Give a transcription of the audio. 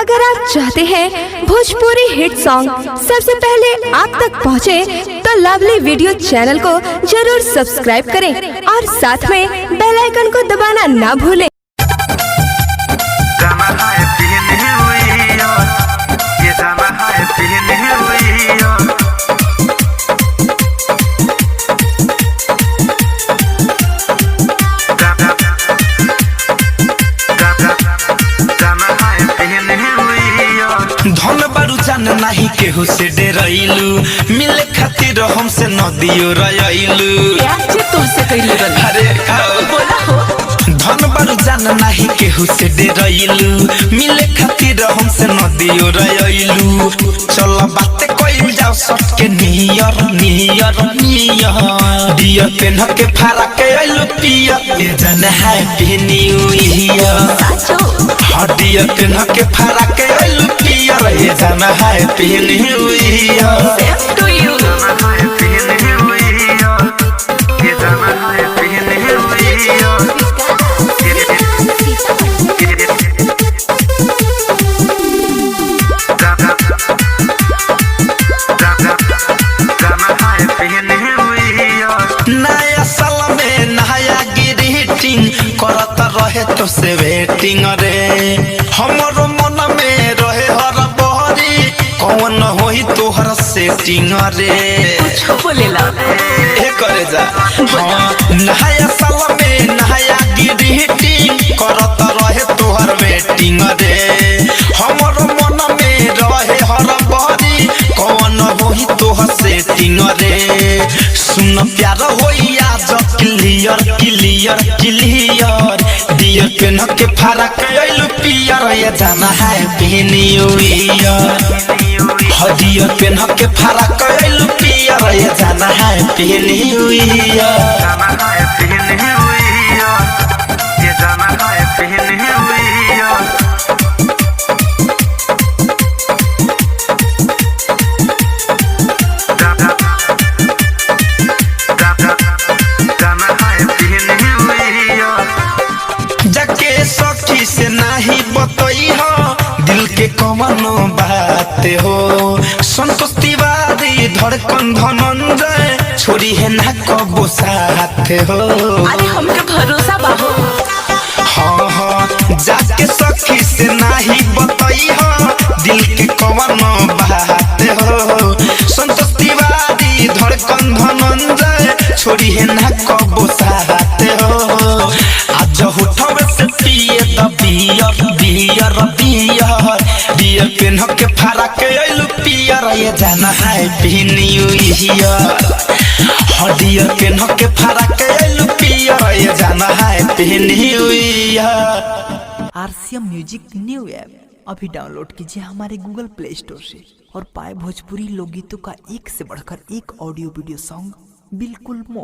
अगर आप चाहते हैं भोजपुरी हिट सॉन्ग सबसे पहले आप तक पहुंचे, तो लवली वीडियो चैनल को जरूर सब्सक्राइब करें और साथ में बेल आइकन को दबाना ना भूलें। धन बारू जान नहीं केहू से डेरैलू, मिले खातिर हमसे नदियो रयलू। अरे धन बारू जान नहीं केहू से डेरैलू, मिले खातिर हमसे नदियो रयलू। चल बात कइल जाओ सबके नियर नियर नियर, दिया पेन के फारा के आइलू पिया, ये जान happy new year. Hadiya PAN के फारा के आइलू पिया, ये जान happy new year. Same to you. नया साल में नया ग्रीटिंग करत रहे तो से वेटिंग रे, हमरो मन में रहे हर बहरी कौन होई तोहर सेटिंग रे। कुछ बोलेला ए करे जा हाँ, नया साल में नया ग्रीटिंग करत रहे तोहर वेटिंग रे, हमरो मन में रहे हर बहरी कौन होई तोहर सेटिंग रे। सुन प्यार होई आज क्लियर क्लियर क्लियर, दिया पेन के फारा के आइलू पियर, ये जाना हैप्पी न्यू ईयर। हदिया पेन के फारा के आइलू पियर, ये जाना हैप्पी न्यू ईयर। जाके सखी से नहीं बतई हो दिल के कवनो बात हो, संतोष तिवारी धड़कन धनंजय छोड़ी है ना कबो साथ हो। अरे हमके भरोसा बाबू। हाँ हाँ जाके सखी से नहीं बतई हो दिल के कवनो बात हो, संतोष तिवारी धड़कन धनंजय छोड़ी है ना कबो साथ हो। आज उठवे से पिए द beer beer beer, beer PAN के फारा के आइलू पियर, ये जाना happy new year. Hadiya PAN के फारा के आइलू पियर, ये जाना happy new year. RCM music new app अभी डाउनलोड कीजिए हमारे गूगल प्ले स्टोर से और पाए भोजपुरी लोकगीतों का एक से बढ़कर एक ऑडियो वीडियो सॉन्ग बिल्कुल मुफ्त।